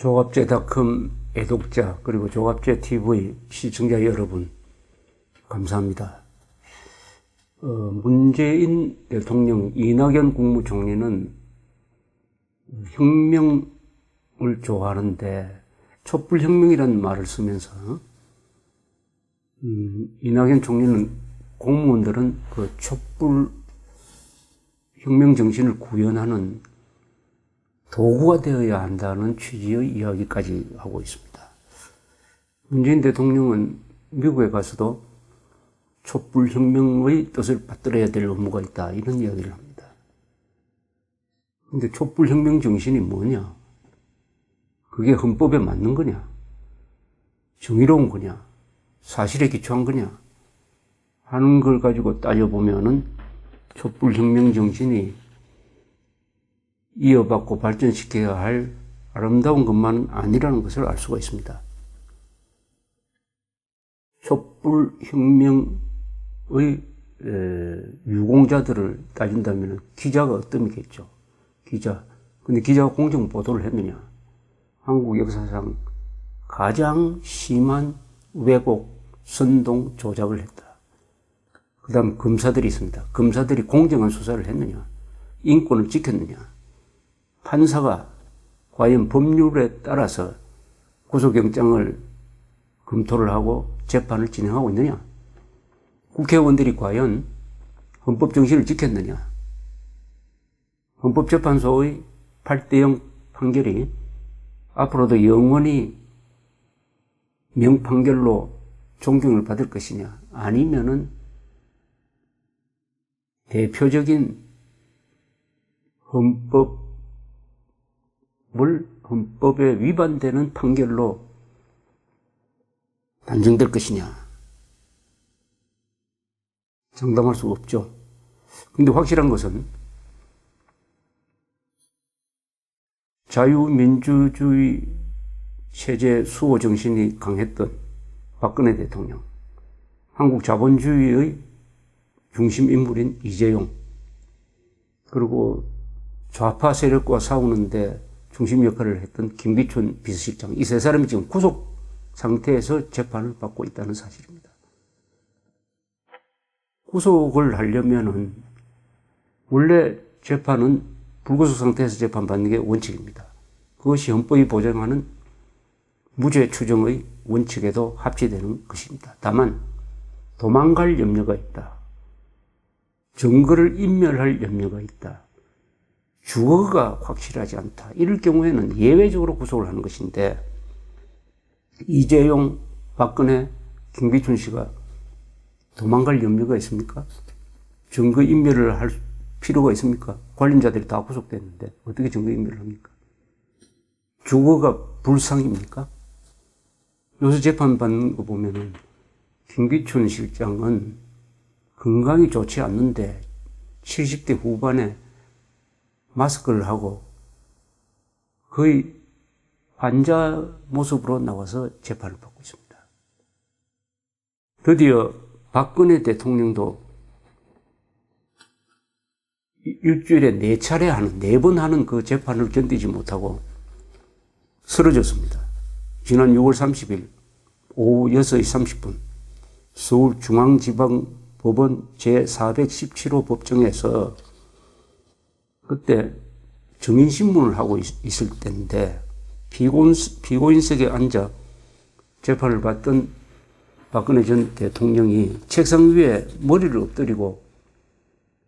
조갑제닷컴 애독자 그리고 조갑제TV 시청자 여러분 감사합니다. 문재인 대통령, 이낙연 국무총리는 혁명을 좋아하는데 촛불혁명이라는 말을 쓰면서 이낙연 총리는 공무원들은 그 촛불 혁명 정신을 구현하는 도구가 되어야 한다는 취지의 이야기까지 하고 있습니다. 문재인 대통령은 미국에 가서도 촛불혁명의 뜻을 받들어야 될 의무가 있다, 이런 이야기를 합니다. 그런데 촛불혁명 정신이 뭐냐? 그게 헌법에 맞는 거냐? 정의로운 거냐? 사실에 기초한 거냐? 하는 걸 가지고 따져보면은 촛불혁명 정신이 이어받고 발전시켜야 할 아름다운 것만은 아니라는 것을 알 수가 있습니다. 촛불혁명의 유공자들을 따진다면 기자가 어떠겠죠? 기자. 근데 기자가 공정 보도를 했느냐? 한국 역사상 가장 심한 왜곡, 선동, 조작을 했다. 그 다음 검사들이 있습니다. 검사들이 공정한 수사를 했느냐? 인권을 지켰느냐? 판사가 과연 법률에 따라서 구속영장을 검토를 하고 재판을 진행하고 있느냐? 국회의원들이 과연 헌법 정신을 지켰느냐? 헌법재판소의 8대0 판결이 앞으로도 영원히 명판결로 존경을 받을 것이냐? 아니면은 대표적인 헌법에 위반되는 판결로 단정될 것이냐? 장담할 수가 없죠. 근데 확실한 것은 자유민주주의 체제 수호 정신이 강했던 박근혜 대통령, 한국 자본주의의 중심 인물인 이재용, 그리고 좌파 세력과 싸우는데 중심 역할을 했던 김기춘 비서실장, 이 세 사람이 지금 구속 상태에서 재판을 받고 있다는 사실입니다. 구속을 하려면은 원래 재판은 불구속 상태에서 재판받는 게 원칙입니다. 그것이 헌법이 보장하는 무죄 추정의 원칙에도 합치되는 것입니다. 다만 도망갈 염려가 있다. 증거를 인멸할 염려가 있다. 주어가 확실하지 않다. 이럴 경우에는 예외적으로 구속을 하는 것인데, 이재용, 박근혜, 김기춘 씨가 도망갈 염려가 있습니까? 증거 인멸을 할 필요가 있습니까? 관련자들이 다 구속됐는데 어떻게 증거 인멸을 합니까? 주어가 불상입니까? 요새 재판받는 거 보면은 김기춘 실장은 건강이 좋지 않는데 70대 후반에 마스크를 하고 거의 환자 모습으로 나와서 재판을 받고 있습니다. 드디어 박근혜 대통령도 일주일에 4차례 하는, 4번 하는 그 재판을 견디지 못하고 쓰러졌습니다. 지난 6월 30일 오후 6시 30분 서울중앙지방법원 제417호 법정에서 그때 증인신문을 하고 있을 때인데 피고인석에 앉아 재판을 받던 박근혜 전 대통령이 책상 위에 머리를 엎드리고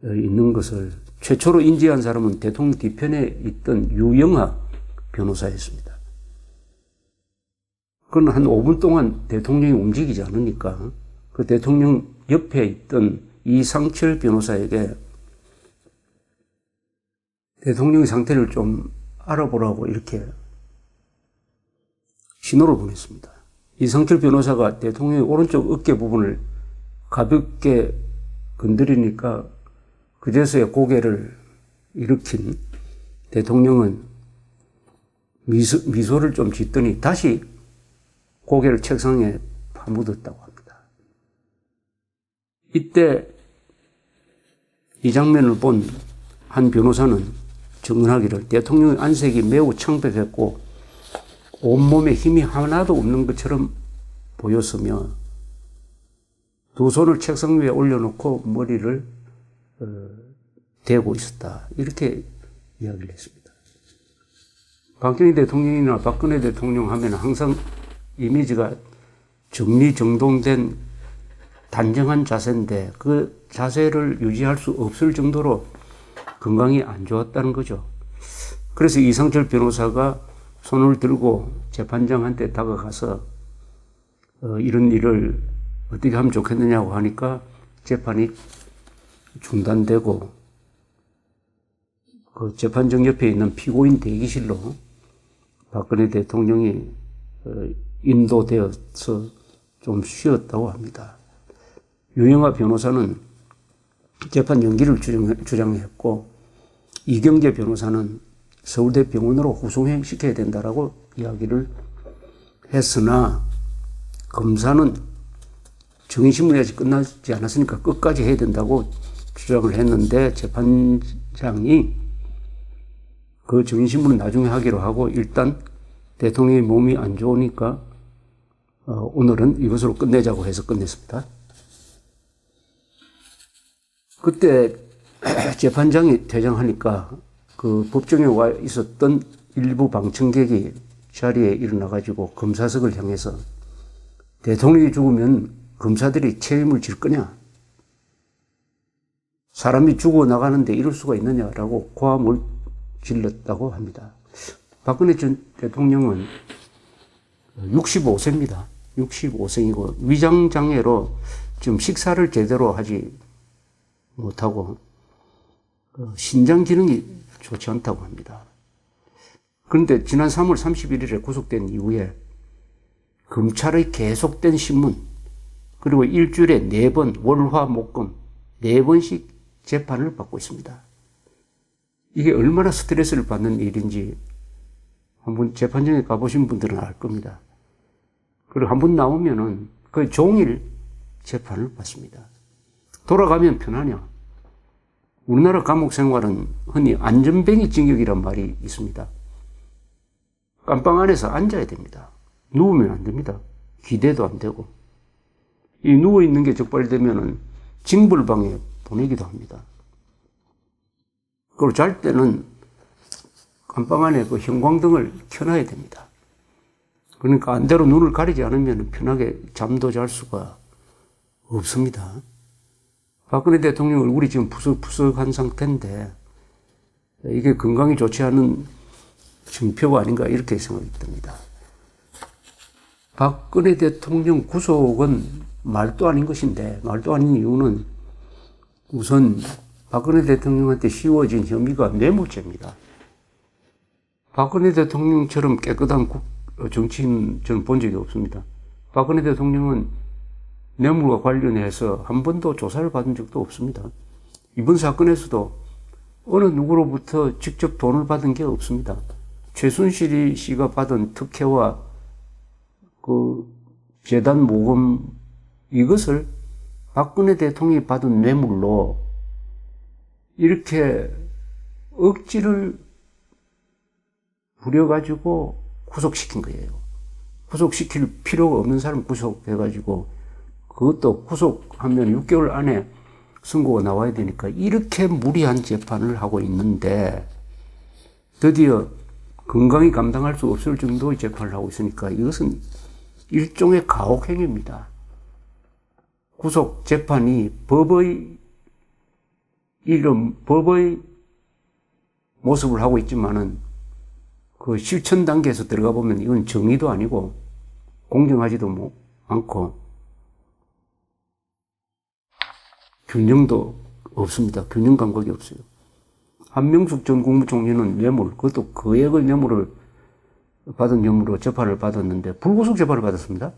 있는 것을 최초로 인지한 사람은 대통령 뒤편에 있던 유영하 변호사였습니다. 그건 한 5분 동안 대통령이 움직이지 않으니까 그 대통령 옆에 있던 이상철 변호사에게 대통령의 상태를 좀 알아보라고 이렇게 신호를 보냈습니다. 이상철 변호사가 대통령의 오른쪽 어깨 부분을 가볍게 건드리니까 그제서야 고개를 일으킨 대통령은 미소를 좀 짓더니 다시 고개를 책상에 파묻었다고 합니다. 이때 이 장면을 본 한 변호사는 증언하기를 대통령의 안색이 매우 창백했고 온몸에 힘이 하나도 없는 것처럼 보였으며 두 손을 책상 위에 올려놓고 머리를 대고 있었다. 이렇게 이야기를 했습니다. 박정희 대통령이나 박근혜 대통령 하면 항상 이미지가 정리정돈된 단정한 자세인데 그 자세를 유지할 수 없을 정도로 건강이 안 좋았다는 거죠. 그래서 이상철 변호사가 손을 들고 재판장한테 다가가서 이런 일을 어떻게 하면 좋겠느냐고 하니까 재판이 중단되고 그 재판정 옆에 있는 피고인 대기실로 박근혜 대통령이 인도되어서 좀 쉬었다고 합니다. 유영하 변호사는 재판 연기를 주장했고 이경재 변호사는 서울대 병원으로 후송시켜야 된다라고 이야기를 했으나 검사는 정인신문이 아직 끝나지 않았으니까 끝까지 해야 된다고 주장을 했는데 재판장이 그 정인신문은 나중에 하기로 하고 일단 대통령의 몸이 안 좋으니까 오늘은 이것으로 끝내자고 해서 끝냈습니다. 그때 재판장이 퇴장하니까 그 법정에 와 있었던 일부 방청객이 자리에 일어나가지고 검사석을 향해서 대통령이 죽으면 검사들이 책임을 질 거냐? 사람이 죽어 나가는데 이럴 수가 있느냐라고 고함을 질렀다고 합니다. 박근혜 전 대통령은 65세입니다. 65세이고 위장장애로 지금 식사를 제대로 하지 못하고 신장 기능이 좋지 않다고 합니다. 그런데 지난 3월 31일에 구속된 이후에 검찰의 계속된 신문 그리고 일주일에 4번 월화목금 4번씩 재판을 받고 있습니다. 이게 얼마나 스트레스를 받는 일인지 한번 재판정에 가보신 분들은 알 겁니다. 그리고 한번 나오면은 거의 종일 재판을 받습니다. 돌아가면 편하냐? 우리나라 감옥 생활은 흔히 안전뱅이 징역이란 말이 있습니다. 깜빵 안에서 앉아야 됩니다. 누우면 안 됩니다. 기대도 안 되고. 이 누워있는 게 적발되면은 징벌방에 보내기도 합니다. 그리고 잘 때는 깜빵 안에 그 형광등을 켜놔야 됩니다. 그러니까 안대로 눈을 가리지 않으면 편하게 잠도 잘 수가 없습니다. 박근혜 대통령 얼굴이 지금 푸석푸석한 상태인데 이게 건강이 좋지 않은 증표가 아닌가 이렇게 생각이 듭니다. 박근혜 대통령 구속은 말도 아닌 것인데 말도 아닌 이유는 우선 박근혜 대통령한테 씌워진 혐의가 뇌물죄입니다. 박근혜 대통령처럼 깨끗한 정치인 저는 본 적이 없습니다. 박근혜 대통령은 뇌물과 관련해서 한 번도 조사를 받은 적도 없습니다. 이번 사건에서도 어느 누구로부터 직접 돈을 받은 게 없습니다. 최순실 씨가 받은 특혜와 그 재단 모금 이것을 박근혜 대통령이 받은 뇌물로 이렇게 억지를 부려가지고 구속시킨 거예요. 구속시킬 필요가 없는 사람 구속해가지고 그것도 구속하면 6개월 안에 선고가 나와야 되니까 이렇게 무리한 재판을 하고 있는데 드디어 건강히 감당할 수 없을 정도의 재판을 하고 있으니까 이것은 일종의 가혹행위입니다. 구속 재판이 법의 이름, 법의 모습을 하고 있지만은 그 실천 단계에서 들어가 보면 이건 정의도 아니고 공정하지도 않고 균형도 없습니다. 균형 감각이 없어요. 한명숙 전 국무총리는 뇌물, 그것도 거액의 뇌물을 받은 혐의로 재판을 받았는데 불구속 재판을 받았습니다.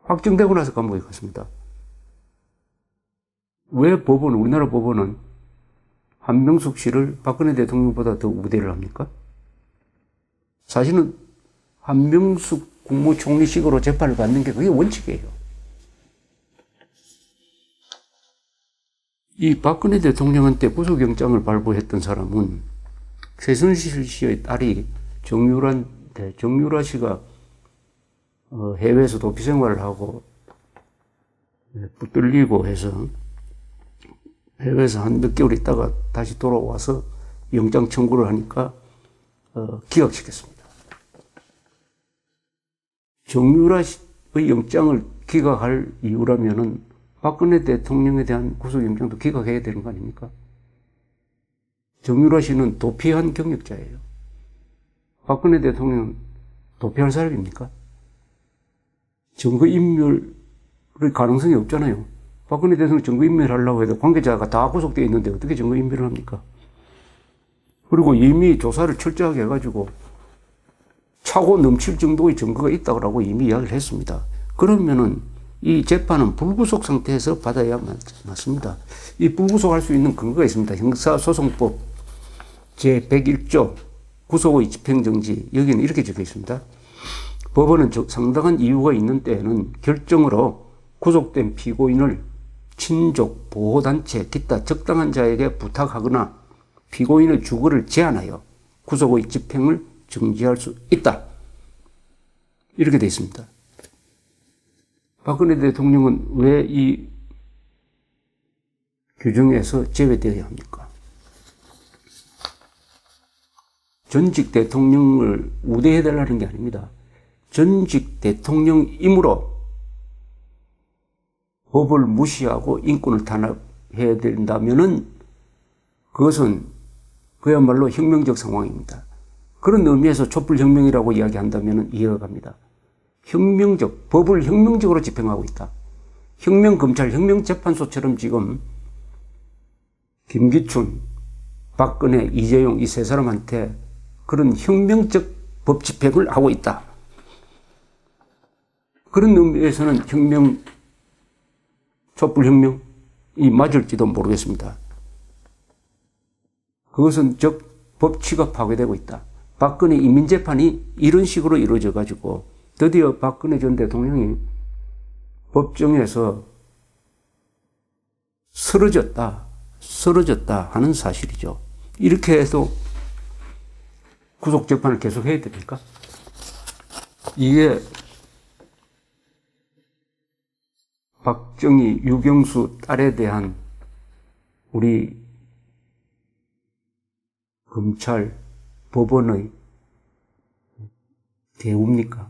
확정되고 나서 감옥에 갔습니다. 왜 우리나라 법원은 한명숙 씨를 박근혜 대통령보다 더 우대를 합니까? 사실은 한명숙 국무총리식으로 재판을 받는 게 그게 원칙이에요. 이 박근혜 대통령한테 구속영장을 발부했던 사람은 최순실 씨의 딸이 정유라 씨가 해외에서 도피 생활을 하고 붙들리고 해서 해외에서 한 몇 개월 있다가 다시 돌아와서 영장 청구를 하니까 기각시켰습니다. 정유라 씨의 영장을 기각할 이유라면은 박근혜 대통령에 대한 구속영장도 기각해야 되는 거 아닙니까? 정유라 씨는 도피한 경력자예요. 박근혜 대통령은 도피할 사람입니까? 증거인멸의 가능성이 없잖아요. 박근혜 대통령 증거인멸하려고 해도 관계자가 다 구속되어 있는데 어떻게 증거인멸을 합니까? 그리고 이미 조사를 철저하게 해가지고 차고 넘칠 정도의 증거가 있다고 이미 이야기를 했습니다. 그러면은 이 재판은 불구속 상태에서 받아야 맞습니다. 이 불구속할 수 있는 근거가 있습니다. 형사소송법 제101조 구속의 집행정지, 여기는 이렇게 적혀 있습니다. 법원은 상당한 이유가 있는 때에는 결정으로 구속된 피고인을 친족, 보호단체, 기타 적당한 자에게 부탁하거나 피고인의 주거를 제한하여 구속의 집행을 정지할 수 있다. 이렇게 되어 있습니다. 박근혜 대통령은 왜 이 규정에서 제외되어야 합니까? 전직 대통령을 우대해달라는 게 아닙니다. 전직 대통령이므로 법을 무시하고 인권을 탄압해야 된다면은 그것은 그야말로 혁명적 상황입니다. 그런 의미에서 촛불혁명이라고 이야기한다면 이해가 갑니다. 법을 혁명적으로 집행하고 있다. 혁명검찰, 혁명재판소처럼 지금 김기춘, 박근혜, 이재용 이 세 사람한테 그런 혁명적 법 집행을 하고 있다. 그런 의미에서는 촛불혁명이 맞을지도 모르겠습니다. 그것은 즉 법치가 파괴되고 있다. 박근혜 이민재판이 이런 식으로 이루어져 가지고 드디어 박근혜 전 대통령이 법정에서 쓰러졌다 하는 사실이죠. 이렇게 해서 구속재판을 계속해야 됩니까? 이게 박정희, 유경수 딸에 대한 우리 검찰, 법원의 대우입니까?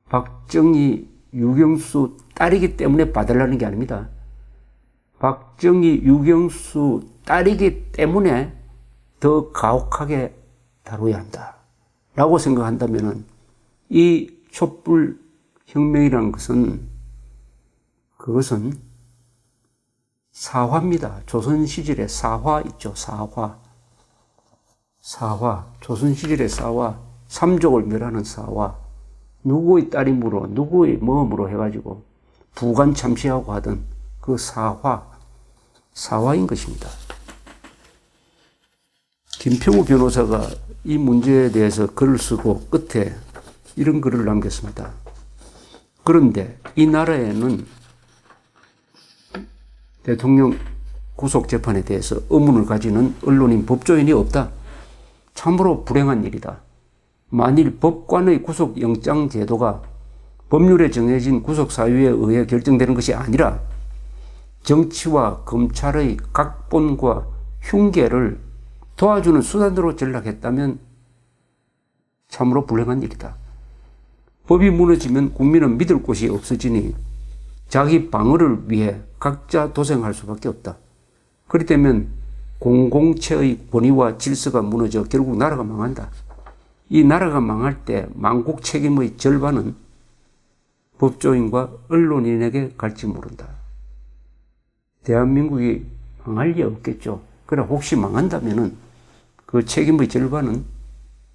박정희, 유경수 딸이기 때문에 받으려는 게 아닙니다. 박정희, 유경수 딸이기 때문에 더 가혹하게 다뤄야 한다. 라고 생각한다면 이 촛불 혁명이라는 것은 그것은 사화입니다. 조선시절의 사화 있죠. 사화. 조선시절의 사화. 삼족을 멸하는 사화. 누구의 딸임으로 누구의 모험으로 해가지고 부관 참시하고 하던 그 사화인 것입니다. 김평우 변호사가 이 문제에 대해서 글을 쓰고 끝에 이런 글을 남겼습니다. 그런데 이 나라에는 대통령 구속재판에 대해서 의문을 가지는 언론인, 법조인이 없다. 참으로 불행한 일이다. 만일 법관의 구속영장 제도가 법률에 정해진 구속사유에 의해 결정되는 것이 아니라 정치와 검찰의 각본과 흉계를 도와주는 수단으로 전락했다면 참으로 불행한 일이다. 법이 무너지면 국민은 믿을 곳이 없어지니 자기 방어를 위해 각자 도생할 수밖에 없다. 그렇기 때문에 공공체의 권위와 질서가 무너져 결국 나라가 망한다. 이 나라가 망할 때 망국 책임의 절반은 법조인과 언론인에게 갈지 모른다. 대한민국이 망할 리 없겠죠. 그러나 혹시 망한다면은 그 책임의 절반은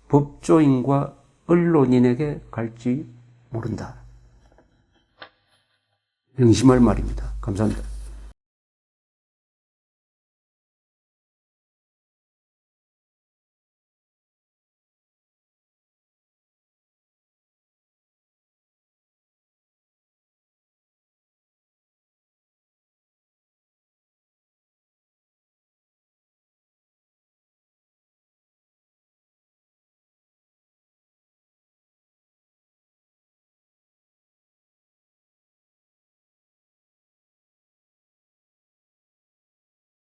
법조인과 언론인에게 갈지 모른다. 명심할 말입니다. 감사합니다.